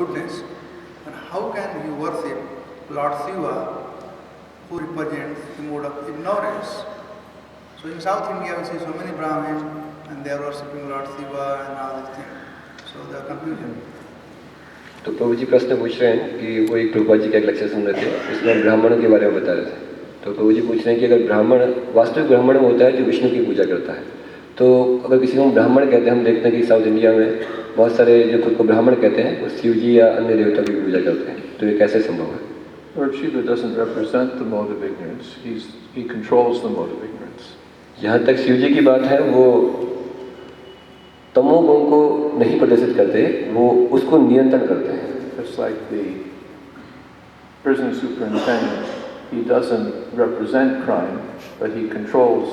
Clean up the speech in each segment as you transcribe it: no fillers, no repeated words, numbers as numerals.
goodness. And how can you worship Lord Shiva, who represents the mode of ignorance? So in South India, we see so many Brahmins, and they are worshipping Lord Shiva and all these things. So there are confusion. तो प्रभु जी प्रश्न पूछ रहे हैं कि वो एक प्रभुपाद जी का एक लेक्चर सुन रहे थे, इसमें ब्राह्मणों के बारे में बता रहे थे। तो प्रभु जी पूछ रहे हैं कि अगर ब्राह्मण, वास्तविक ब्राह्मण होता है जो विष्णु की पूजा करता है, तो अगर किसी को हम ब्राह्मण कहते हैं, हम देखते हैं कि साउथ इंडिया में बहुत सारे जो खुद को ब्राह्मण कहते हैं वो शिव जी या अन्य देवताओं की पूजा करते हैं, तो ये कैसे संभव है? Lord Shiva doesn't represent the mode of ignorance. He controls the mode of ignorance. जहाँ तक शिव जी की बात है, वो तमोगुण को नहीं प्रदर्शित करते, वो उसको नियंत्रण करते हैं। Just like the prison superintendent, he doesn't represent crime, but he controls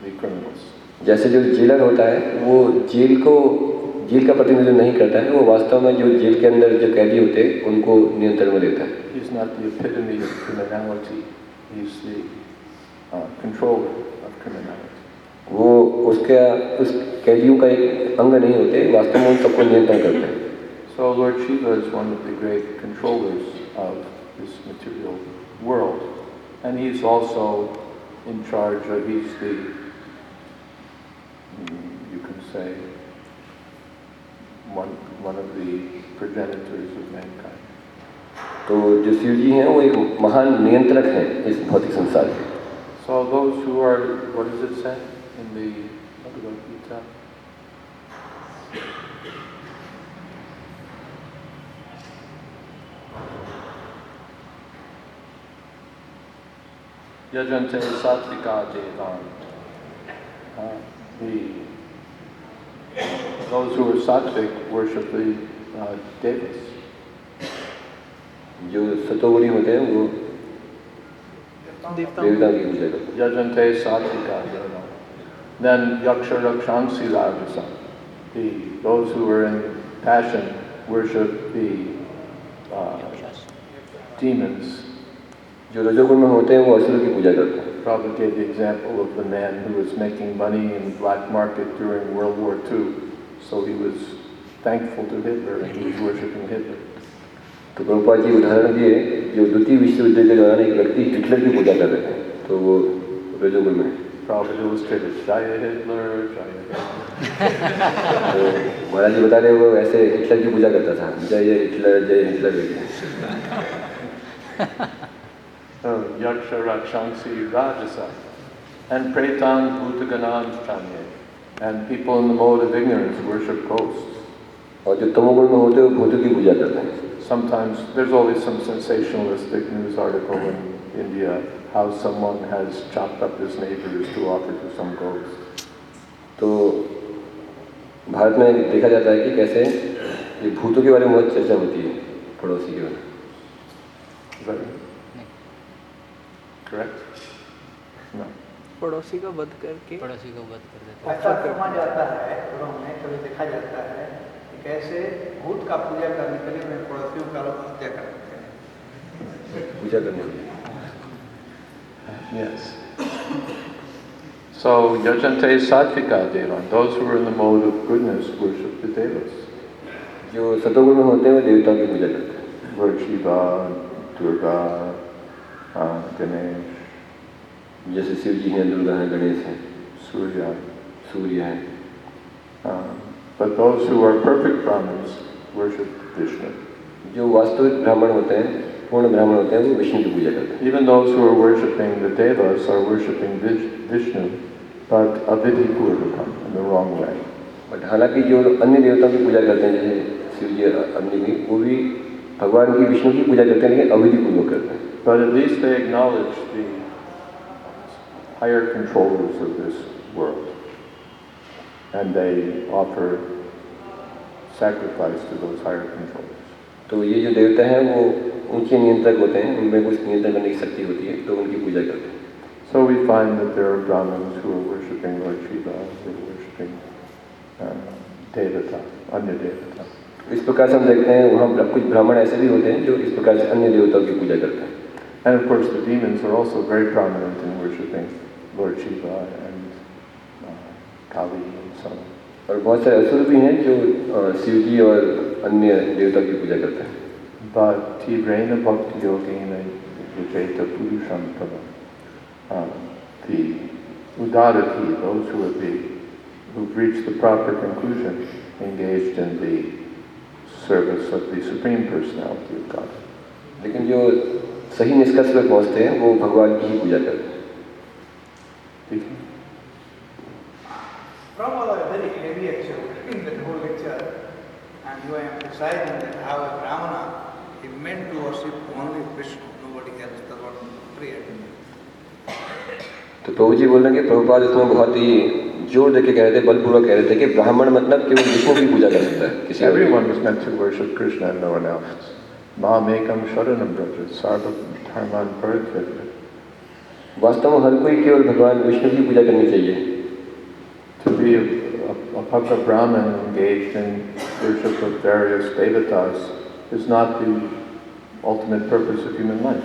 the criminals. जैसे जो जेलर होता है, वो जेल का प्रतिनिधित्व नहीं करता है, वो वास्तव में जो जेल के अंदर जो कैदी होते हैं उनको नियंत्रण में लेता है। He's not the epitome of criminality. He's the controller of criminality. वो उस कैदियों का एक अंग नहीं होते, वास्तव में उन सबको नियंत्रण करते हैं। So Lord Shiva is one of the great controllers of this material world, and he's also in charge of, he's the, you can say, one of the progenitors of mankind. तो जो शिव जी हैं वो एक महान नियंत्रक हैं इस भौतिक संसार के। So those who are, what does it say in the Bhagavad Gita? Yajante Satvika Devan. Those who are sattvic worship the devas. जो सतोगुणी होते हैं वो देवताओं की पूजा करते हैं। Yajante Satvika Devan. Then Yaksha Rakshansi Rajasa. Those who are in passion worship the demons. जो रजोगुण में होते हैं वो असुरों की पूजा करते हैं। Prabhupada gave the example of the man who was making money in the black market during World War II. So he was thankful to Hitler and he was worshipping Hitler. तो प्रभुपाद जी उदाहरण दिए, जो द्वितीय विश्व युद्ध के दौरान एक व्यक्ति हिटलर की पूजा कर रहे थे, तो वो रजोगुण में। Prabhupada illustrated, Jaya Hitler, Jaya Hitler. तो महाराज जी बता रहे वो ऐसे हिटलर की पूजा करता था, जय हिटलर जय Hitler. Yaksha Rakshansi Rajasa and Pretang Bhutaganam Chanye. And people in the mode of ignorance worship ghosts. और जो तमोगुण में होते हैं वो भूतों की पूजा करते हैं। Sometimes there's always some sensationalistic news article in India how someone has chopped up his neighbors to offer to some ghost. तो भारत में देखा जाता है कि कैसे ये भूतों के बारे में बहुत चर्चा होती है पड़ोसी के बारे में। Correct? No. पड़ोसी का वध कर देते हैं। ऐसा कहा जाता है, पुराण में कभी देखा जाता है कि कैसे भूत का पूजा करने के लिए अपने पड़ोसियों का लोग हत्या करते हैं। पूजा करने के लिए। Yes. So Yajante Sattvika Devan, those who are in the mode of goodness worship the devas. जो सतोगुण में होते हैं वो देवताओं की पूजा करते हैं। Lord Shiva, Durga, Ganesh, जैसे शिव जी हैं, दुर्गा हैं, गणेश हैं, सूर्य हैं। But those who are perfect Brahmins worship Vishnu. जो वास्तविक ब्राह्मण होते हैं, पूर्ण ब्राह्मण होते हैं, वो विष्णु की पूजा करते हैं। Even those who are worshipping the devas are worshipping Vishnu, but avidhipurvakam, in the wrong way. But हालांकि जो अन्य देवताओं की पूजा करते हैं, जैसे शिव जी अन्य भी, वो भी भगवान की विष्णु की पूजा करते हैं, लेकिन अविधिपूर्वक करते हैं। But at least they acknowledge the higher controllers of this world, and they offer sacrifice to those higher controllers. तो ये जो देवता हैं वो उनके नियंत्रक होते हैं, उनमें कुछ नियंत्रण करने की शक्ति होती है, तो उनकी पूजा करते हैं। So we find that there are Brahmins who are worshipping Lord Shiva, who are worshipping Devata, Anya Devata. इस प्रकार से हम देखते हैं वहाँ कुछ ब्राह्मण ऐसे भी होते हैं जो इस प्रकार से अन्य देवताओं की पूजा करते हैं। And of course the demons are also very prominent in worshipping Lord Shiva and Kali and so on. और बहुत सारे असुर भी हैं जो शिव जी और अन्य देवता की पूजा करते हैं। But Tivrena Bhakti Yogena Vijeta Purusham Pava. The Udarati, those who've reached the proper conclusion, engaged in the service of the Supreme Personality of God. लेकिन जो सही निष्कर्ष पर पहुंचते हैं वो भगवान की ही पूजा करते हैं। ठीक है? Prabhupada is very heavy actually in that whole lecture, and you are emphasizing that how a Brahmana is meant to worship only Vishnu, nobody else, that's what prayer. तो प्रभु जी बोल रहे हैं कि प्रभुपाद इसमें बहुत ही जोर देके कह रहे थे, बलपूर्वक कह रहे थे कि ब्राह्मण मतलब केवल विष्णु की पूजा कर सकता है, किसी और की। Everyone is meant to worship Krishna and no one else. Mamekam Sharanam Braja, Sarva Dharman Parityaja. वास्तव में हर कोई केवल भगवान विष्णु की पूजा करनी चाहिए। To be a Bhakta Brahmin engaged in worship of various devatas is not the ultimate purpose of human life.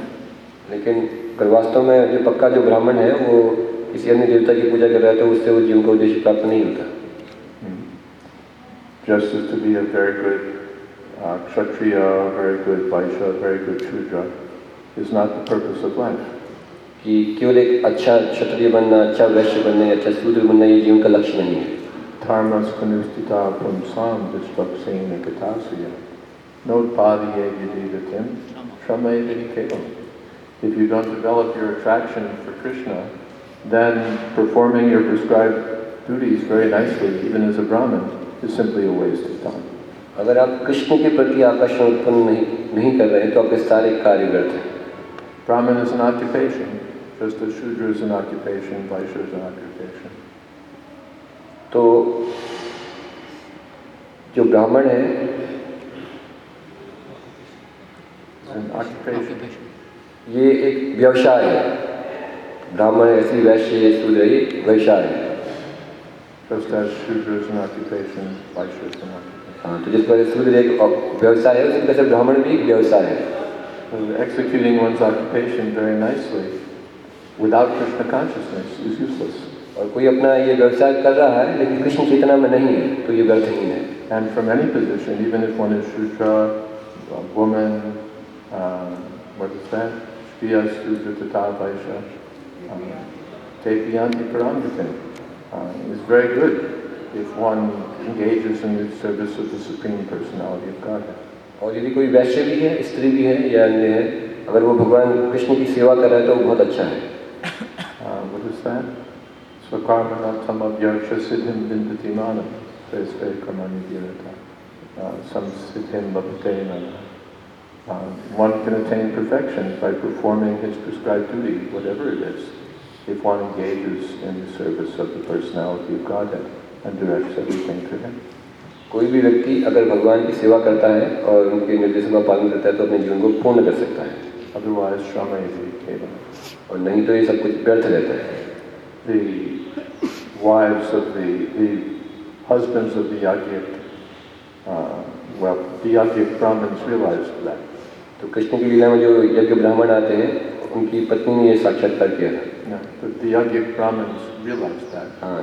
लेकिन अगर वास्तव में जो पक्का जो ब्राह्मण है वो किसी अन्य देवता की पूजा कर रहा है तो उससे वो जीवन का उद्देश्य प्राप्त नहीं होता। Just as to be a very good Kshatriya, a very good Vaishya, a very good Shudra is not the purpose of life. कि केवल एक अच्छा क्षत्रिय बनना, अच्छा वैश्य बनना, अच्छा शूद्र बनना ये जीवन का लक्ष्य नहीं है। Dharmas kanustita pumsam disvaksena katasya notpadiye vidivatim shramay vidikevam. If you don't develop your attraction for Krishna, then performing your prescribed duties very nicely, even as a Brahmin, is simply a waste of time. अगर आप कृष्ण के प्रति आकर्षण उत्पन्न नहीं कर रहे हैं तो आपके सारे कार्य व्यर्थ हैं। Brahmin is an occupation, just as Shudra is an occupation, Vaishya is an occupation. तो जो ब्राह्मण है An occupation. ये एक व्यवसाय है। ब्राह्मण ऐसी वैश्य शूद्र ये व्यवसाय है। Just as Shudra is an occupation, Vaishya is an occupation. हाँ, तो जिस पर शूद्र एक व्यवसाय है उसी तरह से ब्राह्मण भी एक व्यवसाय है। Executing one's occupation very nicely without Krishna consciousness is useless. और कोई अपना ये व्यवसाय कर रहा है लेकिन कृष्ण चेतना में नहीं है तो ये व्यर्थहीन है। And from any position, even if one is Shudra, a woman, what is that? Shriya, Shudra, Tata, Vaishya, Tepiyanti Paramritin, is very good if one engages in the service of the Supreme Personality of Godhead. और यदि कोई वैश्य भी है, स्त्री भी है या अन्य है, अगर वो भगवान कृष्ण की सेवा कर रहा है तो वो बहुत अच्छा है। What is that? Swakarmanatam abhyarsha siddhim vindati manam svesve karmani virata samsiddhim bhavatena. One can attain perfection by performing his prescribed duty, whatever it is, if one engages in the service of the personality of Godhead and directs everything to him. कोई भी व्यक्ति अगर भगवान की सेवा करता है और उनके निर्देशों का पालन करता है तो अपने जीवन को पूर्ण कर सकता है। Otherwise, Shrama is kevam. और नहीं तो ये सब कुछ व्यर्थ रहता है। The wives of the husbands of the Yajnik, the Yajnik Brahmins realized that. तो कृष्ण की लीला में जो यज्ञ ब्राह्मण आते हैं उनकी पत्नी ने ये साक्षात्कार किया था। The Yajnik Brahmins realized that. हाँ,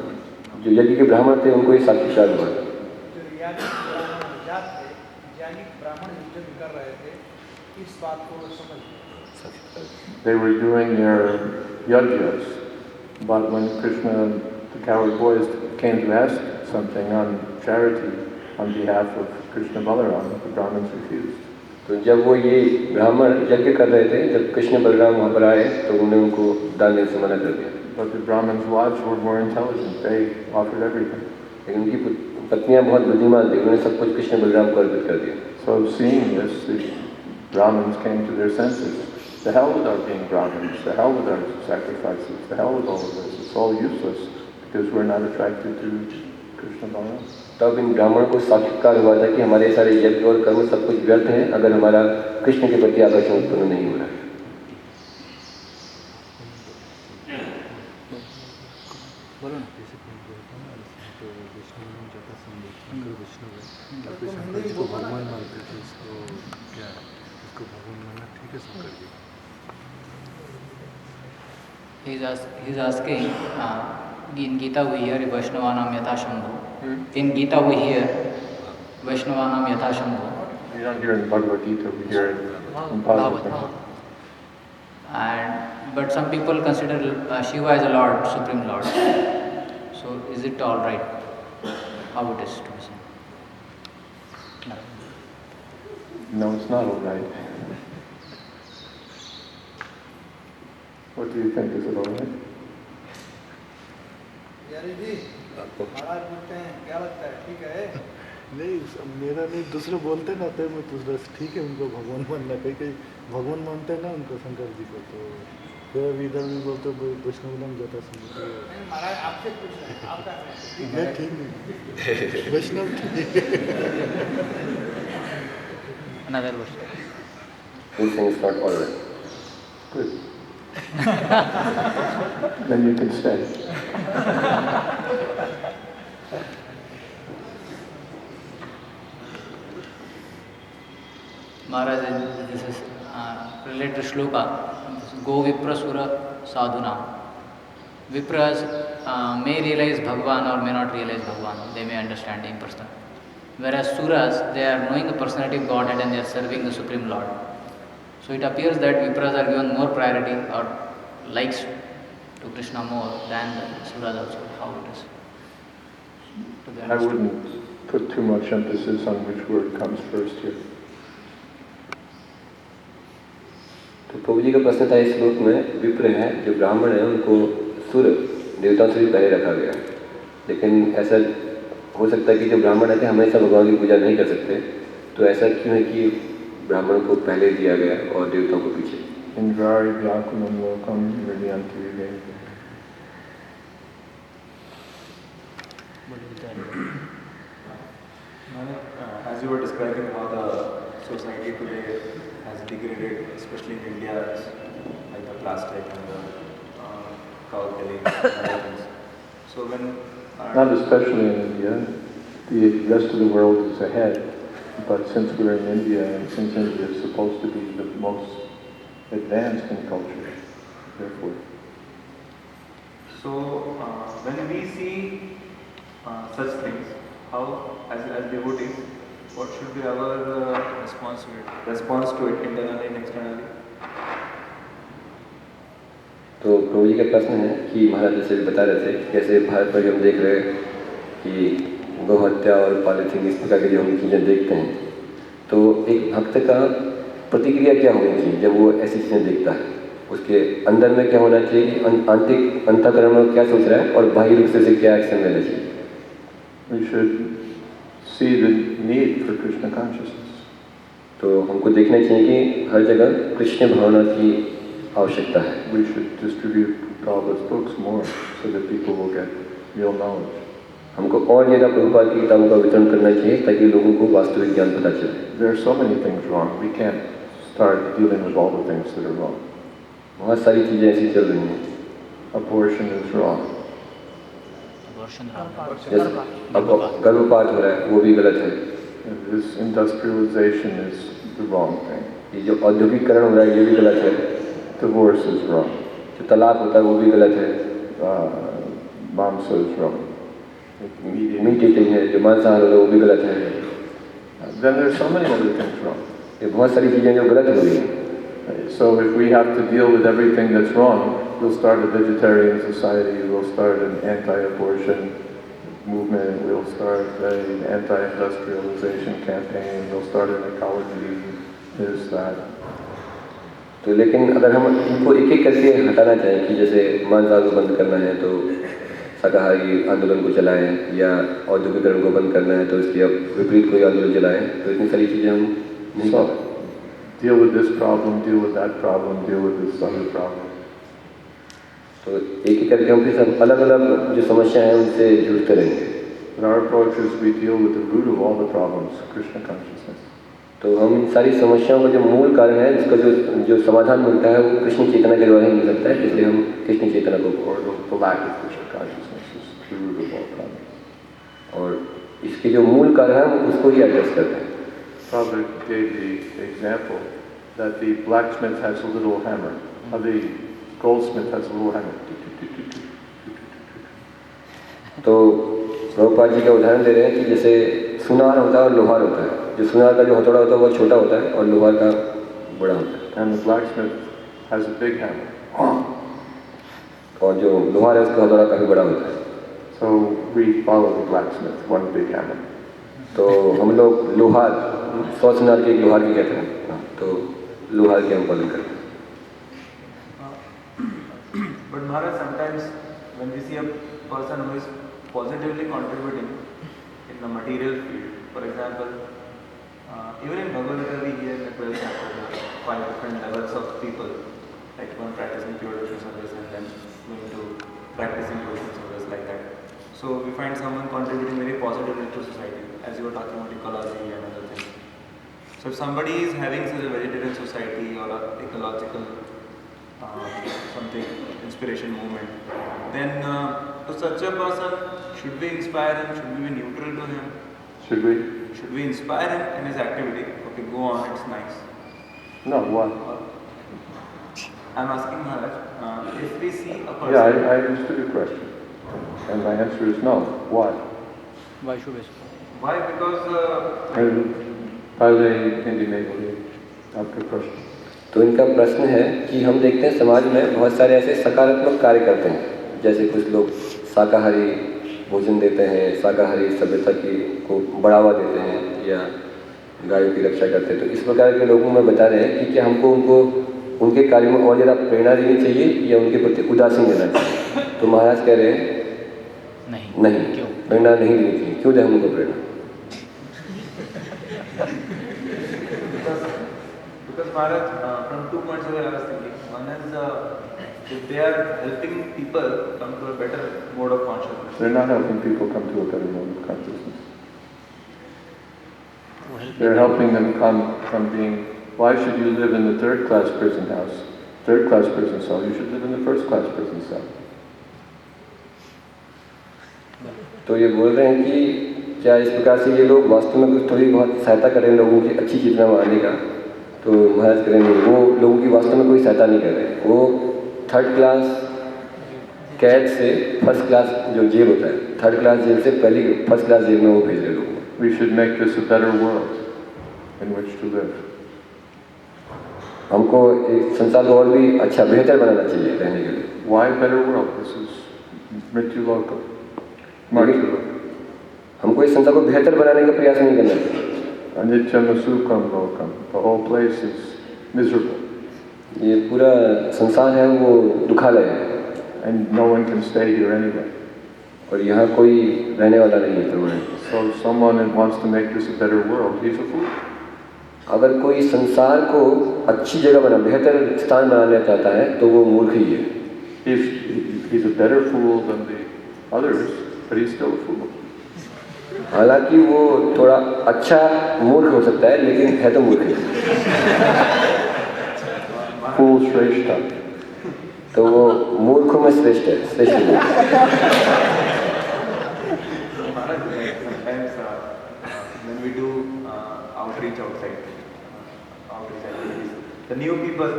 जो यज्ञ के ब्राह्मण थे उनको ये साक्षात्कार हुआ। They were doing their yajnas, but when Krishna, the coward boys, came to ask something on charity on behalf of Krishna Balaram, the Brahmins refused. तो जब वो ये ब्राह्मण यज्ञ कर रहे थे, जब कृष्ण बलराम वहाँ पर आए तो उन्होंने उनको दान देने से मना कर दिया। But the Brahmins' wives were more intelligent. They offered everything. लेकिन उनकी पत्नियाँ बहुत बुद्धिमान थी, उन्होंने सब कुछ कृष्ण बलराम को अर्पित कर दिया। So seeing this, the Brahmins came to their senses. The hell with our being Brahmins, the hell with our sacrifices, the hell with all of this. It's all useless because we're not attracted to Krishna Balaram. तब इन ब्राह्मण को साक्षात्कार हुआ था कि हमारे सारे यज्ञ और कर्म सब कुछ व्यर्थ हैं अगर हमारा कृष्ण के प्रति आकर्षण उत्पन्न नहीं हो रहा है। He's asking, in Gita we hear Vaishnavanam Yatha Shambhu. In Gita we hear Vaishnavanam Yathashambho. We don't hear in Bhagavad Gita, we hear it in Bhagavad. But some people consider Shiva as a Lord, Supreme Lord. So is it all right? How it is to be seen? No, it's not all right. What do you think? Is it all right? यारी जी महाराज पूछते हैं क्या लगता है ठीक है? नहीं, मेरा नहीं, दूसरे बोलते ना तो मैं दूसरा ठीक है उनको भगवान मानना, कहीं कहीं भगवान मानते हैं ना उनको शंकर जी को, तो फिर इधर भी बोलते वैष्णव नाम जाता समझते महाराज आपसे पूछ रहे हैं, आप क्या कहें? नहीं, ठीक नहीं, वैष्णव ठीक है। Another question. He's saying it's not all right. Good. Then you can stay. Maharaj, this is related to shloka. Go Viprasura Sadhuna. Vipras may realize Bhagavan or may not realize Bhagavan. They may understand impersonal. Whereas Suras, they are knowing the personality of Godhead and they are serving the Supreme Lord. So it appears that Vipras are given more priority or likes to Krishna more than the Suras also. How it is? I wouldn't put too much emphasis on which word comes first here. तो प्रभु जी का प्रश्न था इस श्लोक में, विप्र हैं जो ब्राह्मण हैं उनको सुर देवताओं से भी पहले रखा गया, लेकिन ऐसा हो सकता है कि जो ब्राह्मण है हमेशा भगवान की पूजा नहीं कर सकते, तो ऐसा क्यों है कि ब्राह्मण को पहले दिया गया और देवताओं को पीछे? Indvari vyakunam lokam hridyanti vivek. As you were describing how the society today has degraded, especially in India, like the plastic and the cow killing and other things. So when Not especially in India, the rest of the world is ahead, but since we're in India and since India is supposed to be the most advanced in culture, therefore. So when we see such things, how as devotees, what should be our response to it internally and externally? तो प्रभु जी का प्रश्न है कि महाराज जैसे बता रहे थे कैसे भारत पर हम देख रहे हैं कि गौ हत्या और पॉलिथीन इस प्रकार की जो हम चीज़ें देखते हैं, तो एक भक्त का प्रतिक्रिया क्या होनी चाहिए जब वो ऐसी चीज़ें देखता है? उसके अंदर में क्या होना चाहिए कि आंतरिक अंतःकरण में क्या सोच रहा है और बाहरी रूप से क्या एक्शन लेना चाहिए? We should see the need for Krishna consciousness. तो हमको देखना चाहिए कि हर जगह कृष्ण भावना की आवश्यकता है. We should distribute Prabhupada's books more so that people will get real knowledge. हमको और ज़्यादा प्रभुपाद की किताबों का वितरण करना चाहिए ताकि लोगों को वास्तविक ज्ञान पता चले. There are so many things wrong. We can't start dealing with all the things that are wrong. बहुत सारी चीज़ें ऐसी चल रही हैं. Abortion is wrong. जैसे अब गर्भपात हो रहा है वो भी गलत है. And this industrialization is the wrong thing. ये जो औद्योगिकरण हो रहा है ये भी गलत है. Divorce is wrong. जो तलाक होता है वो भी गलत है. Mamsa is wrong. Meat eating है, जो मांसाहार हो रहा है वो भी गलत है. Then there's so many other things wrong. ये बहुत सारी चीज़ें जो गलत हो रही हैं. So if we have to deal with everything that's wrong, we'll start a vegetarian society, we'll start an anti-abortion movement, we'll start an anti-industrialization campaign, we'll start an ecology, this, that. तो लेकिन अगर हम इनको एक एक करके हटाना चाहें कि जैसे मांसाहार को बंद करना है तो शाकाहारी आंदोलन को चलाएं या औद्योगिकरण को बंद करना है तो इसके विपरीत कोई आंदोलन चलाएं, तो इतनी सारी चीज़ें हम नहीं कर सकते. Deal with this problem, deal with that problem, deal with this other problem. तो एक एक करके हम फिर सब अलग अलग जो समस्याएं हैं उनसे जुड़ते रहेंगे. But our approach is we deal with the root of all the problems, Krishna consciousness. तो हम इन सारी समस्याओं का जो मूल कारण है जिसका जो समाधान मिलता है वो कृष्ण चेतना के द्वारा ही मिल सकता है, इसलिए हम कृष्ण चेतना को Or the lack of Krishna consciousness is the root of all problems. और इसके जो मूल कारण है हम उसको ही एड्रेस करते हैं. Prabhupada gave the example that the blacksmith has a little hammer, or the goldsmith has a little hammer. तो प्रभुपाद जी का उदाहरण दे रहे हैं कि जैसे सुनार होता है और लोहार होता है। जो सुनार का जो हथौड़ा होता है वो छोटा होता है और लोहार का बड़ा होता है। And the blacksmith has a big hammer. और जो लोहार है उसका हथौड़ा काफ़ी बड़ा होता है। So we follow the blacksmith, one big hammer. तो हम लोग लोहार 100 सुनार के एक लोहार की कहते हैं, तो लोहार के हम पालन करते हैं। But Maharaj, sometimes when we see a person who is positively contributing in the material field, for example, even in Bhagavad Gita we hear the 12 chapter, there are 5 different levels of people, like one practicing pure devotional service and then going to practicing devotional service like that. So we find someone contributing very positively to society, as you were talking about ecology and other things. So if somebody is having such a vegetarian society or a ecological something inspiration movement, then to such a person, should we inspire him? Should we be neutral to him? Should we? Should we inspire him in his activity? Okay, go on, it's nice. No, what? I'm asking Maharaj, if we see a person... Yeah, I understood your question. And my answer is no. Why? Why should we support? Why? Because... पहले हिंदी में बोलिए आपका प्रश्न। तो इनका प्रश्न है कि हम देखते हैं समाज में बहुत सारे ऐसे सकारात्मक कार्य करते हैं, जैसे कुछ लोग शाकाहारी भोजन देते हैं, शाकाहारी सभ्यता की को बढ़ावा देते हैं या गायों की रक्षा करते हैं। तो इस प्रकार के लोगों में बता रहे हैं कि क्या हमको उनके कार्यों में और ज़्यादा प्रेरणा देनी चाहिए या उनके प्रति उदासीन रहना चाहिए? तो महाराज कह रहे हैं नहीं, क्यों? प्रेरणा नहीं देनी चाहिए। क्यों दें हमको प्रेरणा? Because Maharaj, from 2 points of view I was thinking. One is if they are helping people come to a better mode of consciousness. They're not helping people come to a better mode of consciousness. They're helping them come from being, why should you live in the third-class prison house, third-class prison cell? You should live in the first-class prison cell. तो ये बोल रहे हैं कि क्या इस प्रकार से ये लोग वास्तव में कुछ थोड़ी बहुत सहायता करें लोगों की अच्छी चेतना में आने का? तो महाराज करेंगे वो लोगों की वास्तव में कोई सहायता नहीं कर रहे। वो 3rd क्लास कैद से 1st क्लास जो जेल होता है, 3rd क्लास जेल से पहली 1st क्लास जेल में वो भेज रहे लोगों को। We should make this a better world in which to live. हमको एक संसार को और भी अच्छा बेहतर बनाना चाहिए रहने के लिए। Why better world? This is Mrityu Loka. हमको इस संसार को बेहतर बनाने का प्रयास नहीं करना चाहिए। Anityam Asukam Lokam. The whole place is miserable. ये पूरा संसार है वो दुखालय है। And no one can stay here anyway. और यहाँ कोई रहने वाला नहीं है permanent. So someone that wants to make this a better world, he's a fool. अगर कोई संसार को अच्छी जगह बना बेहतर स्थान बनाना चाहता है तो वो मूर्ख ही है। He's a better fool than the others, but he's still a fool. हालांकि वो थोड़ा अच्छा मूर्ख हो सकता है लेकिन है तो मूर्ख ही। Fool Shrestha. तो वो मूर्खों में श्रेष्ठ है, श्रेष्ठ मूर्ख। Sometimes when we do outreach outside, outreach activities, the new people,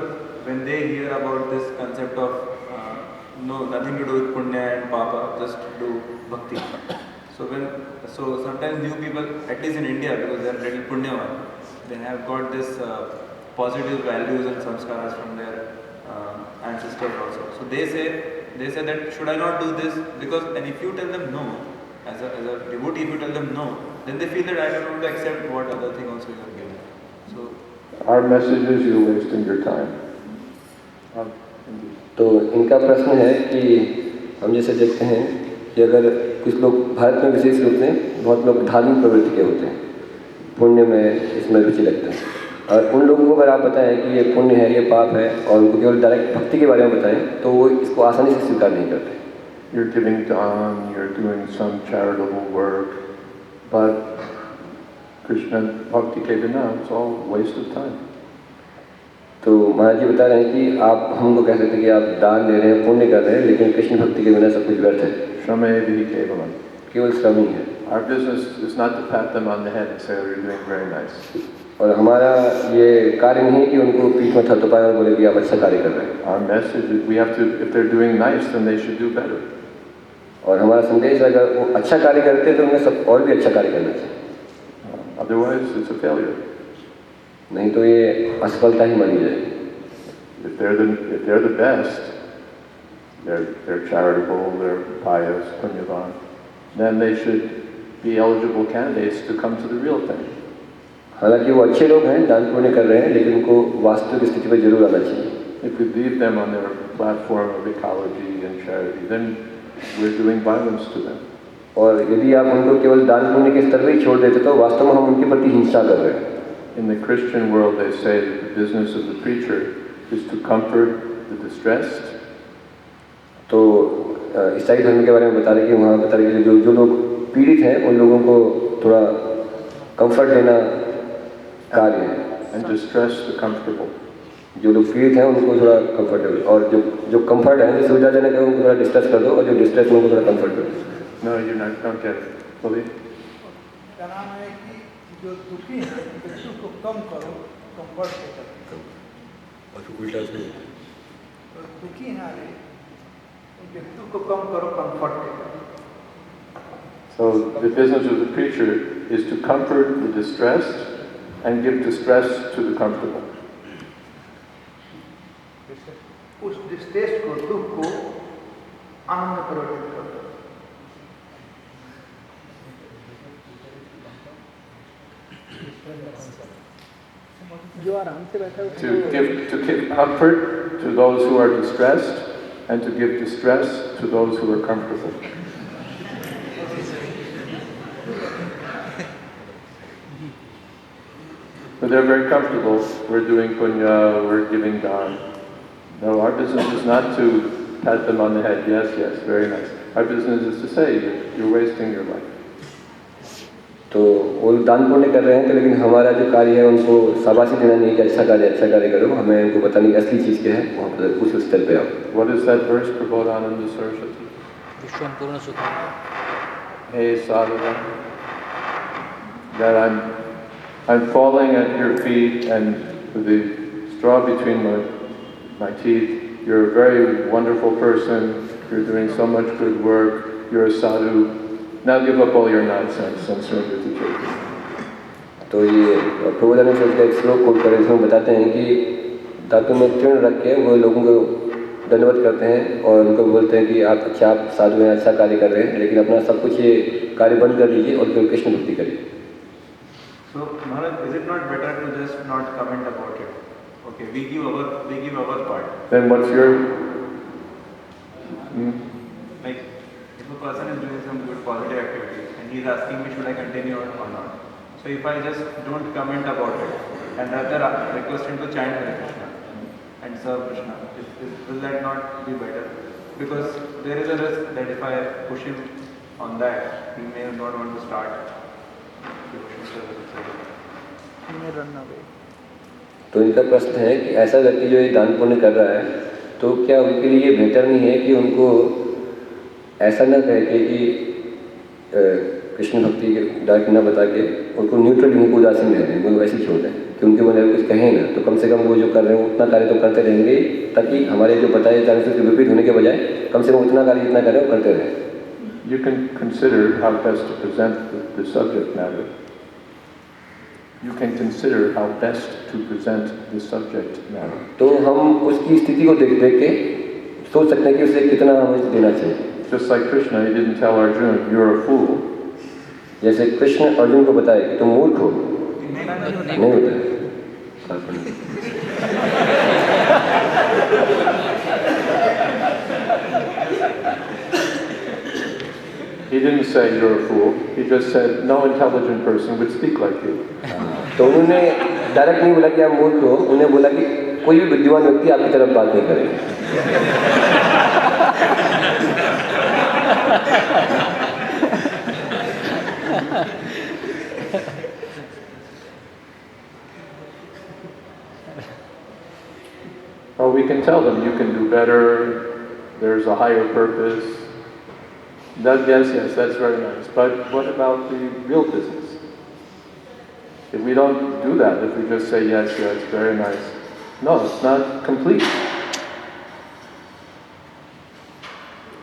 when they hear about this concept of nothing to do with punya and papa, just do bhakti. So sometimes new people, at least in India, because they are little punyavan, they have got this positive values and samskaras from their ancestors also. So they say that should I not do this? Because and if you tell them no, as a devotee, if you tell them no, then they feel that I don't want to accept what other thing also you have given. So our message is you're wasting your time. तो इनका प्रश्न है कि हम जैसे देखते हैं कि अगर कुछ लोग भारत में विशेष रूप से बहुत लोग धार्मिक प्रवृत्ति के होते हैं, पुण्य में इसमें रुचि रखते हैं, और उन लोगों को अगर आप बताएं कि ये पुण्य है, ये पाप है, और उनको केवल डायरेक्ट भक्ति के बारे में बताएं तो वो इसको आसानी से स्वीकार नहीं करते। You're giving dawn, you're doing some charitable work, but Krishna Bhakti ke bina, it's all waste of time. तो महाराज जी बता रहे हैं कि आप हमको कह सकते हैं कि आप दान दे रहे हैं, पुण्य कर रहे हैं, लेकिन कृष्ण भक्ति के बिना सब कुछ व्यर्थ है। Shramevi kevalam. केवल श्रम ही है। Our business is not to pat them on the head and say, oh, you're doing very nice. और हमारा ये कार्य नहीं है कि उनको पीठ में थपथपाएं और बोले कि आप अच्छा कार्य कर रहे हैं। Our message is we have to, if they're doing nice, then they should do better. और हमारा संदेश अगर वो अच्छा कार्य करते हैं तो उन्हें सब और भी अच्छा कार्य करना चाहिए। Otherwise, it's a failure. नहीं तो ये असफलता ही मानी जाएगी. If they're the best, they're charitable, they're pious, punyavan, then they should be eligible candidates to come to the real thing. हालांकि वो अच्छे लोग हैं, दान पुण्य कर रहे हैं, लेकिन उनको वास्तविक स्थिति पर जरूर आना चाहिए. If we leave them on their platform of ecology and charity, then we're doing violence to them. और यदि आप उनको केवल दान पुण्य के स्तर पर ही छोड़ देते तो वास्तव में हम उनके प्रति हिंसा कर रहे हैं. In the Christian world, they say that the business of the preacher is to comfort the distressed. तो ईसाई धर्म के बारे में बता रहे कि वहाँ बता रहे कि जो लोग पीड़ित हैं उन लोगों को थोड़ा कंफर्ट देना कार्य है. And distress the comfortable. जो लोग पीड़ित हैं उनको थोड़ा कंफर्टेबल, और जो कंफर्ट है, जो सुविधाजनक है, उनको थोड़ा डिस्ट्रेस कर दो, और जो डिस्ट्रेस है उनको थोड़ा कंफर्ट कर दो. No, you're not, don't get it. Believe? क्या नाम है कि जो दुखी हैं उनके दुख को कम करो, कंफर्ट से करो. उल्टा से तो दुखी हैं अरे उनके दुख को कम करो, कंफर्ट से करो. So the business of the preacher is to comfort the distressed and give distress to the comfortable. उस डिस्ट्रेस को, दुख को आनंद में परिवर्तित कर दो. जो आराम से बैठा है To give comfort to those who are distressed and to give distress to those who are comfortable. But they're very comfortable. We're doing punya, we're giving dan. No, our business is not to pat them on the head. Yes, yes, very nice. Our business is to say you're wasting your life. तो वो दान पुण्य कर रहे हैं, तो लेकिन हमारा जो कार्य है उनको शाबाशी देना नहीं कि अच्छा कार्य करो, हमें उनको बताने की असली चीज़ क्या है, वहाँ पर उस स्तर पे आओ. What is that verse, Prabodhananda Saraswati? विश्वम पूर्ण सुखम. Hey sadhana, that I'm falling at your feet and with the straw between my teeth. You're a very wonderful person. You're doing so much good work. You're a sadhu. Now give up all your nonsense and surrender to Chaitanya. तो ये प्रबोधानंद सरस्वती का एक श्लोक coat कर इसमें बताते हैं कि दांतों में तृण रख के वो लोगों को दंडवत करते हैं और उनको बोलते हैं कि आप साधु हैं, अच्छा कार्य कर रहे हैं, लेकिन अपना सब कुछ ये कार्य बंद कर दीजिए और फिर कृष्ण भक्ति करिए. So, Maharaj, is it not better to just not comment about it? Okay, we give our part. Then what's your... Like, if a person is doing some good positive activity and he is asking me should I continue or not. So if I just don't comment about it and rather request him to chant Hare Krishna and serve Krishna, will that not be better? Because there is a risk that if I push him on that, he may not want to start devotion service, etc. He may run away. तो इनका प्रश्न है कि ऐसा व्यक्ति जो ये दान पुण्य कर रहा है, तो क्या उनके लिए ये बेहतर नहीं है कि उनको ऐसा न कहे कि कृष्ण भक्ति के डायरेक्ट न बता के उनको न्यूट्रली उनको उदासीन रह दें, वो वैसे ही छोड़ दें, कि उनके मन में कुछ कहें ना, तो कम से कम वो जो कर रहे हैं उतना कार्य तो करते रहेंगे, ताकि हमारे जो बताए जाने से विपरीत होने के बजाय कम से कम उतना कार्य जितना करें वो करते रहें. You can consider how best to present the subject matter. You can consider how best to present the subject matter. तो हम उसकी स्थिति को देख के सोच सकते हैं कि उसे कितना हमें देना चाहिए. Just like Krishna, he didn't tell Arjuna, you're a fool. जैसे कृष्ण अर्जुन को बताया कि तुम मूर्ख हो, नहीं होता. He didn't say you're a fool. He just said no intelligent person would speak like you. तो उन्होंने डायरेक्ट नहीं बोला कि आप मूर्ख हो, उन्हें बोला कि कोई भी बुद्धिमान व्यक्ति आपकी तरफ बात नहीं करेगा. Well, we can tell them you can do better. There's a higher purpose. That, yes, that's very nice. But what about the real business? If we don't do that, if we just say yes, very nice, no, it's not complete.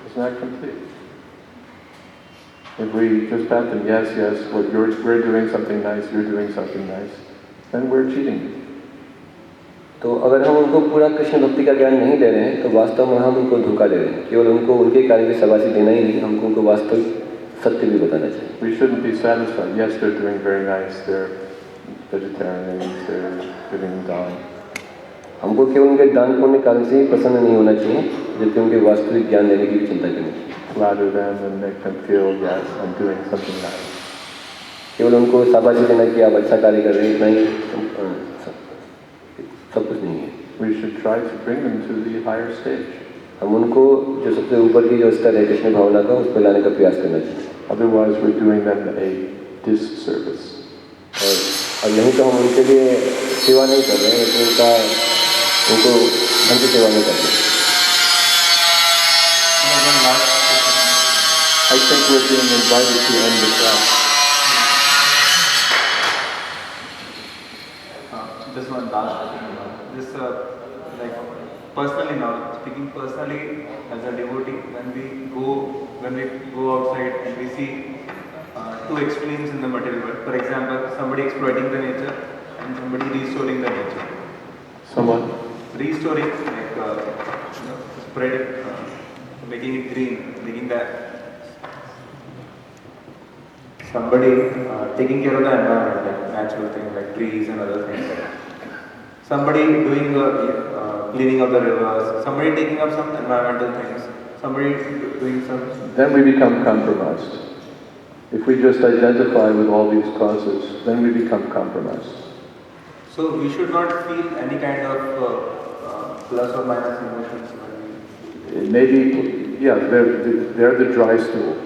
It's not complete. If we just pat them, yes, yes, we're doing something nice, you're doing something nice, then we're cheating. तो अगर हम उनको पूरा कृष्ण भक्ति का ज्ञान नहीं दे रहे हैं तो वास्तव में हम उनको धोखा दे रहे हैं। केवल उनको उनके कार्य की शाबाशी देना ही नहीं, हमको उनको वास्तविक सत्य भी बताना चाहिए। We shouldn't be satisfied. Yes, they're doing very nice, they're vegetarians, they're giving dawn. हमको केवल उनके दान पुण्य कार्य से ही प्रसन्न नहीं होना चाहिए, जबकि उनके वास्तविक ज्ञान देने की भी चिंता करनी चाहिए। Flatter them and make them feel, yes, I'm doing something nice. केवल उनको शाबाशी देना कि आप अच्छा कार्य कर रहे हैं, इतना ही सब कुछ नहीं है। We should try to bring them to the higher stage. हम उनको जो सबसे ऊपर की जो स्तर है कृष्ण भावना का, उस पर लाने का प्रयास करना चाहिए। Otherwise, we're doing them a disservice. और नहीं तो हम उनके लिए सेवा नहीं कर रहे हैं, लेकिन उनको ढंग से सेवा नहीं कर रहे। I think we're being invited to end the class. Just one last thing. This, like, personally now, speaking personally as a devotee, when we go outside and we see two extremes in the material world. For example, somebody exploiting the nature and somebody restoring the nature. Someone? Restoring, like, spreading, making it green, making that. Somebody taking care of the environment, like natural things like trees and other things. Somebody doing cleaning of the rivers. Somebody taking up some environmental things. Somebody doing some. Then we become compromised. If we just identify with all these causes, then we become compromised. So we should not feel any kind of plus or minus emotions. Maybe, yeah, they're the dry stool.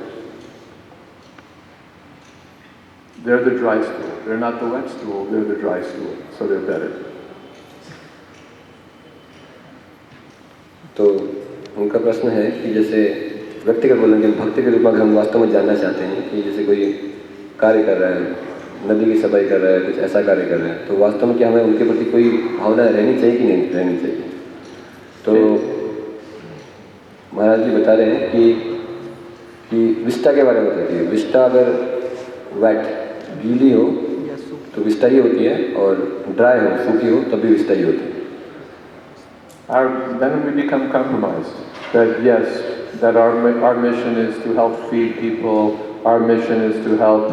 They're the dry stool. They're not the wet stool, they're the dry stool. So they're better. तो उनका प्रश्न है कि जैसे व्यक्तिगत बोलेंगे भक्ति के रूप में हम वास्तव में जानना चाहते हैं कि जैसे कोई कार्य कर रहा है, नदी की सफाई कर रहा है, कुछ ऐसा कार्य कर रहा है, तो वास्तव में क्या हमें उनके प्रति कोई भावना रहनी चाहिए कि नहीं रहनी चाहिए। तो महाराज जी बता रहे हैं कि विष्टा के बारे में बताइए। विष्टा अगर वेट गीली हो तो विष्टा ही होती है, और ड्राई हो सूखी हो तब भी विष्टा ही होती है। Then we become compromised. That yes, that our mission is to help feed people, our mission is to help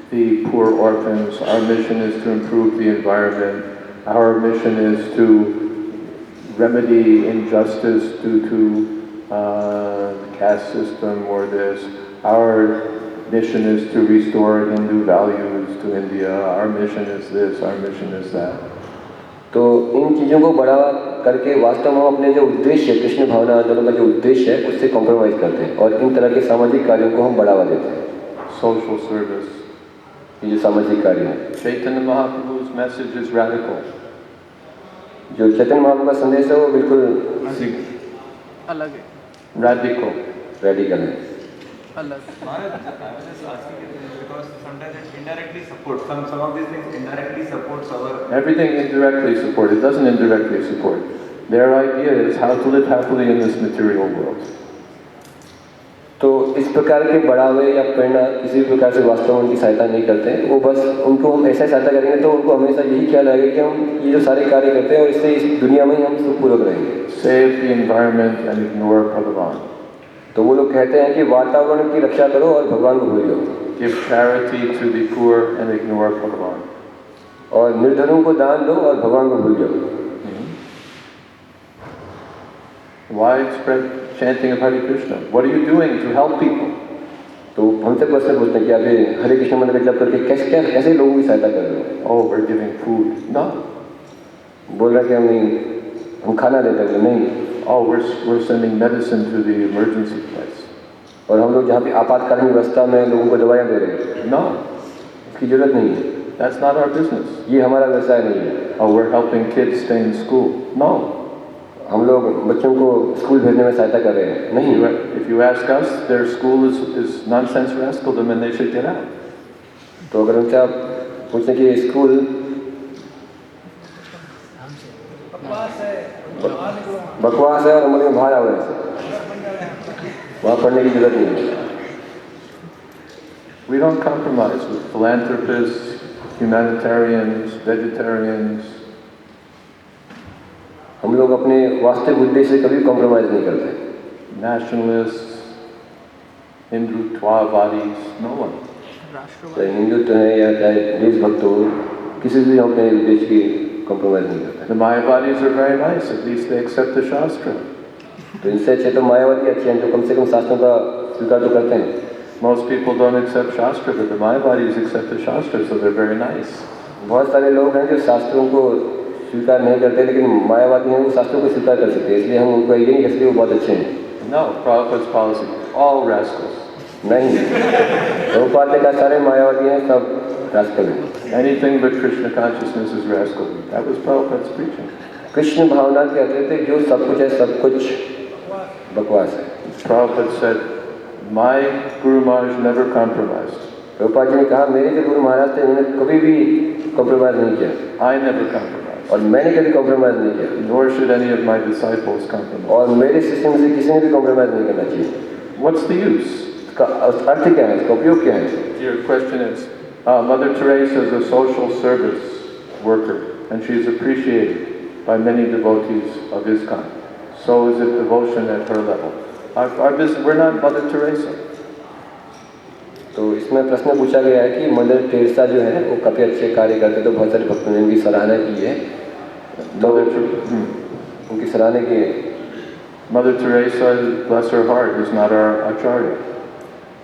the poor orphans, our mission is to improve the environment, our mission is to remedy injustice due to the caste system or this, our mission is to restore Hindu values to India, our mission is this, our mission is that. तो इन चीज़ों को बढ़ावा करके वास्तव में हम अपने जो उद्देश्य है कृष्ण भावना आंदोलन का जो उद्देश्य है उससे कॉम्प्रोमाइज़ करते हैं और इन तरह के सामाजिक कार्यों को हम बढ़ावा देते हैं। Social service. ये जो सामाजिक कार्य है, Chaitanya Mahaprabhu's message is radical. जो चैतन्य महाप्रभु का संदेश है वो बिल्कुल अलग है, Radical. रेडिकल है, अलग। Maharaj, I was just asking it because sometimes it indirectly supports, some of these things indirectly supports our... Everything indirectly support, it doesn't indirectly support. Their idea is how to live happily in this material world. तो इस प्रकार के बढ़ावे या प्रेरणा किसी भी प्रकार से वास्तव में उनकी सहायता नहीं करते हैं। वो बस उनको हम ऐसा सहायता करेंगे तो उनको हमेशा यही ख्याल आएगा कि हम ये जो सारे कार्य करते हैं और इससे इस दुनिया में ही हम सुखपूर्वक रहेंगे। Save the environment and ignore Bhagavan. तो वो लोग कहते हैं कि वातावरण की रक्षा करो और भगवान को भूल जाओ। Give charity to the poor and ignore Bhagavan. और निर्धनों को दान दो और भगवान को भूल जाओ। Widespread chanting of Hare Krishna. What are you doing to help people? तो हमसे क्वेश्चन पूछते हैं कि आप ये हरे कृष्ण मंत्र का जप करके कैसे लोगों की सहायता कर रहे हो? Oh, we're giving food. No. बोल रहा कि हम खाना देते हैं, नहीं। Oh, we're sending medicine to the emergency place. और हम लोग जहाँ पे आपातकालीन व्यवस्था में लोगों को दवाइयाँ दे रहे हैं। No. इसकी जरूरत नहीं है। That's not our business. ये हमारा व्यवसाय नहीं है। Oh, we're helping kids stay in school. No. हम लोग बच्चों को स्कूल भेजने में सहायता कर रहे हैं, नहीं। If you ask us, their school is nonsense rascaldom and they should get out. तो अगर उनसे आप पूछें कि स्कूल बकवास है और हमारे में बाहर आ रहे हैं, वहाँ पढ़ने की जरूरत नहीं है। We don't compromise with philanthropists, humanitarians, vegetarians. हम लोग अपने वास्तविक उद्देश्य से कभी कॉम्प्रोमाइज नहीं करते, Nationalists, Hindutva-vadis, no one. चाहे हिंदुत्व है या चाहे देशभक्त हो, किसी से हम अपने उद्देश्य की कॉम्प्रोमाइज नहीं करते। The Mayavadis are very nice, at least they accept the Shastra. तो इनसे अच्छे तो मायावादी अच्छे हैं, जो कम से कम शास्त्रों का स्वीकार तो करते हैं। Most people don't accept Shastra, but the Mayavadis accept the Shastra, so they're very nice. बहुत सारे लोग हैं जो शास्त्रों को स्वीकार नहीं करते, लेकिन मायावादी हैं वो शास्त्रों को स्वीकार कर सकते हैं, इसलिए हम उनको ये नहीं कहते वो बहुत अच्छे हैं। No, Prabhupada's policy, all rascals. नहीं, प्रभुपाद ने कहा सारे मायावादी हैं, सब रास्कल हैं। Anything but Krishna consciousness is rascal. That was Prabhupada's preaching. Krishna भावना कहते थे जो सब कुछ है सब कुछ बकवास है। Prabhupada said, my Guru Maharaj never compromised. Prabhupada ji ने कहा मेरे जो गुरु महाराज थे उन्होंने कभी भी कॉम्प्रोमाइज नहीं किया, I never compromised. और मैंने कभी कॉम्प्रोमाइज नहीं किया, Nor should any of my disciples compromise. और मेरे सिस्टम से किसी ने भी कॉम्प्रोमाइज नहीं करना चाहिए। What's the use? इसका अर्थ क्या है, इसका उपयोग क्या है? Your question is, Mother Teresa is a social service worker, and she is appreciated by many devotees of ISKCON. So is it devotion at her level. Our business, we're not Mother Teresa. तो इसमें प्रश्न पूछा गया है कि mother Teresa जो है वो काफ़ी अच्छे कार्य करते, तो बहुत सारे भक्तों ने उनकी सराहना की है, तो उनकी सराहना की है। Mother Teresa, bless her heart, is not our acharya.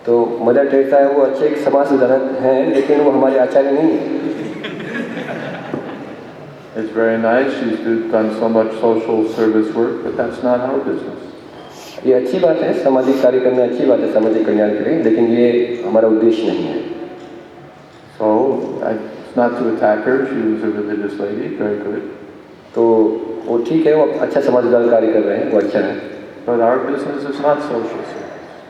तो मदर टेरेसा है वो अच्छे एक समाज सुधारक हैं, लेकिन वो हमारे आचार्य नहीं है। It's very nice, she's done so much social service work, but that's not our business. ये अच्छी बात है, सामाजिक कार्य करना अच्छी बात है सामाजिक कल्याण के लिए, लेकिन ये हमारा उद्देश्य नहीं है। So, it's not to attack her, she was a religious lady, very good. तो वो ठीक है, वो अच्छा समाज सुधार कार्य कर रहे हैं, वो अच्छा है, But our business is not social service.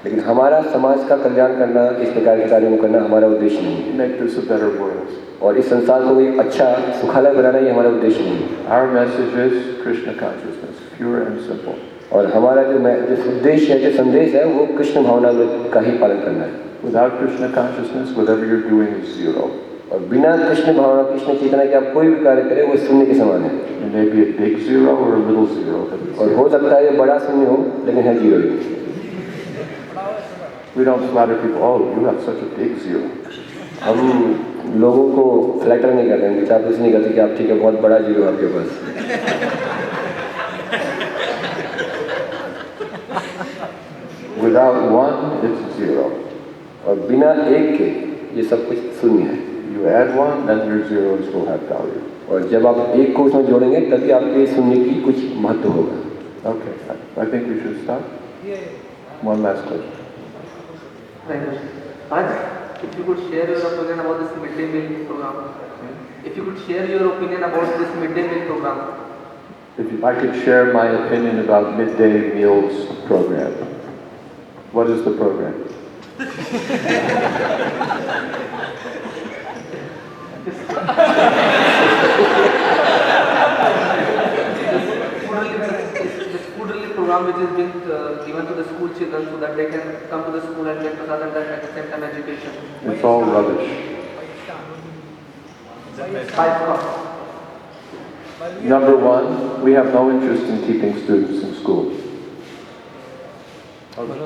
लेकिन हमारा समाज का कल्याण करना, इस प्रकार के कार्यों को करना हमारा उद्देश्य नहीं है, Make this a better world. और इस संसार को एक अच्छा सुखालय बनाना ये हमारा उद्देश्य नहीं है। Our message is Krishna consciousness, pure and simple. और हमारा जो उद्देश्य है, जो संदेश है, वो कृष्ण भावना का ही पालन करना है। Without Krishna consciousness, whatever you're doing is zero. और बिना कृष्ण भावना, कृष्ण चेतना के आप कोई भी कार्य करें वो शून्य के समान है। It may be a big zero or a little zero, but it's और हो सकता है ये बड़ा शून्य हो, लेकिन है zero he. we don't flatter people. Oh, you have such a big zero. हम लोगों को फ्लैटर नहीं करते हैं, चापलूसी नहीं करते कि आप ठीक है बहुत बड़ा जीरो है आपके पास। Without one, it's zero. और बिना एक के ये सब कुछ शून्य है। You add one, then your zeros will have value. और जब आप एक को उसमें जोड़ेंगे तभी आपके शून्य की कुछ महत्व होगा। Okay, I think we should stop. One last question. If you could share your opinion about this midday meal program. If you could share your opinion about this midday meal program. If I could share my opinion about midday meals program. What is the program? This food relief program which is being given to the school children so that they can come to the school and get prasad and at the same time education. It's all rubbish. Number one, we have no interest in keeping students in school.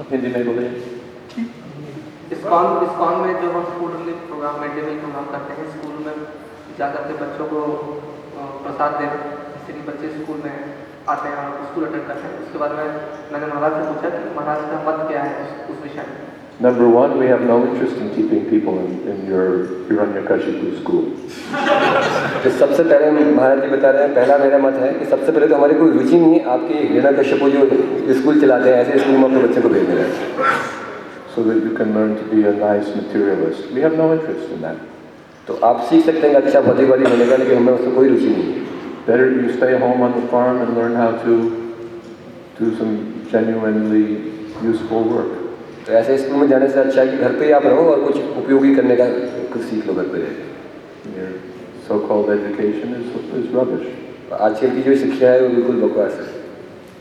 Hindi mein boliye. ISKCON में जो हम food relief program mid day meal program करते हैं school में जाकर के बच्चों को प्रसाद देना, जिससे कि बच्चे स्कूल में आते हैं और स्कूल अटेंड करते हैं। उसके बाद में मैंने महाराज से पूछा कि महाराज का मत क्या है उस विषय में। Number one, we have no interest in keeping people in your Hiranyakashipu school. तो सबसे पहले महाराज जी बता रहे हैं, पहला मेरा मत है कि सबसे पहले तो हमारी कोई रुचि नहीं है आपके हिरण्यकश्यप जो स्कूल चलाते हैं ऐसे स्कूल में अपने बच्चे को भेजने का, So that you can learn to be a nice materialist. We have no interest in that. तो आप सीख सकते हैं अच्छा भौतिकवादी होने का, लेकिन हमें उसमें कोई रुचि नहीं है। Better you stay home on the farm and learn how to do some genuinely useful work. तो ऐसे स्कूल में जाने से अच्छा है कि घर पे ही आप रहो और कुछ उपयोगी करने का कुछ सीख लो घर पे रह। Your so-called education is rubbish. आजकल की जो शिक्षा है वो बिल्कुल बकवास है।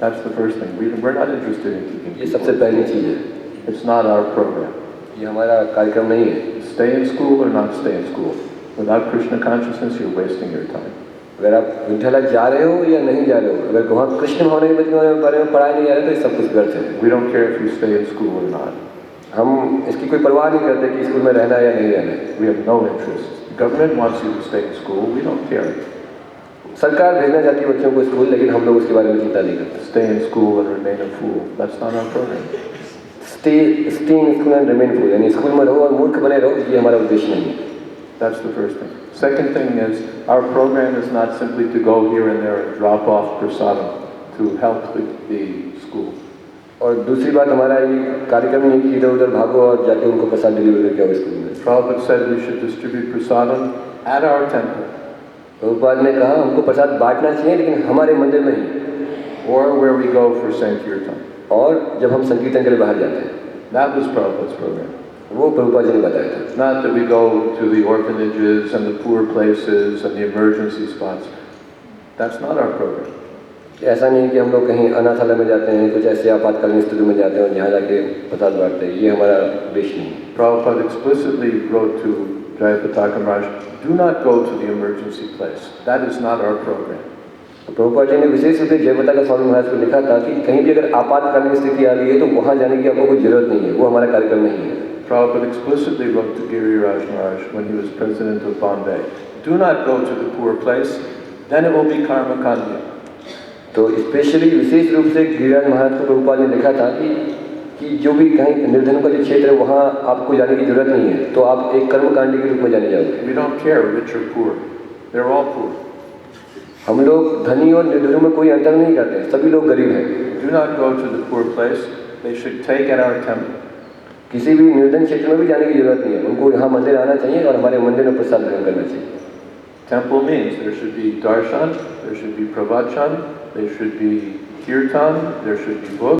That's the first thing. We're not interested in keeping ये people. सबसे पहली चीज़ है। It's not our program. ये हमारा कार्यक्रम नहीं है। Stay in school or not stay in school. Without Krishna consciousness, you're wasting your time. अगर आप विद्यालय जा रहे हो या नहीं जा रहे हो, अगर वहाँ कृष्ण भावना के बारे में पढ़ाई नहीं जा रहे तो ये सब कुछ व्यर्थ है। We don't care if you stay in school or not. हम इसकी कोई परवाह नहीं करते कि स्कूल में रहना है या नहीं रहना है। We have no interest. The government wants you to stay in school. We don't care. सरकार भेजना चाहती है बच्चों को स्कूल, लेकिन हम लोग उसके बारे में चिंता नहीं करते। Stay in school and remain a fool. That's not our program. Stay in school and remain fool, यानी स्कूल में रहो और मूर्ख बने रहो, ये हमारा उद्देश्य नहीं है। That's the first thing. Second thing is, our program is not simply to go here and there and drop off prasadam to help the school. और दूसरी बात, हमारा ये कार्यक्रम नहीं कि इधर उधर भागो और जाके उनको प्रसाद डिलीवर करके आओ स्कूल में। Prabhupada said we should distribute prasadam at our temple. Prabhupada ने कहा हमको प्रसाद बांटना चाहिए, लेकिन हमारे मंदिर में ही, or where we go for Sankirtan. और जब हम संकीर्तन के लिए बाहर जाते हैं। That was Prabhupada's program. वो प्रभुपाद जी ने बताया था। Not that we go to the orphanages and the poor places and the emergency spots. That's not our program. ऐसा नहीं कि हम लोग कहीं अनाथालय में जाते हैं, कुछ ऐसे आपातकालीन स्थिति में जाते हैं और जहाँ जाके प्रसाद बांटते हैं, ये हमारा उद्देश्य नहीं है। Prabhupada explicitly wrote to Jayapataka Maharaj, do not go to the emergency place. That is not our program. Prabhupada ji ने विशेष रूप से जयपताका स्वामी महाराज को लिखा था कि कहीं भी अगर आपातकालीन स्थिति आ रही है तो वहाँ जाने की आपको कोई जरूरत नहीं है, वो हमारा कार्यक्रम नहीं है। Prabhupada explicitly wrote to Giriraj Maharaj when he was president of Bombay, do not go to the poor place, then it will be karma kanya. तो स्पेशली विशेष रूप से गिरिराज महाराज को प्रभुपाद ने लिखा था कि जो भी कहीं निर्धनों का जो क्षेत्र है वहाँ आपको जाने की जरूरत नहीं है, तो आप एक कर्मकांडी के रूप में जाने जाओगे। We don't care rich or poor, they're all poor. हम लोग धनी और निर्धनों में कोई अंतर नहीं करते, सभी लोग गरीब हैं। Do not go to the poor place, they should take at our temple. किसी भी निर्धन क्षेत्र में भी जाने की जरूरत नहीं है, उनको यहाँ मंदिर आना चाहिए और हमारे मंदिर में प्रसाद ग्रहण करना चाहिए। Temple means there should be darshan, there should be pravachan, there should be kirtan, there should be books.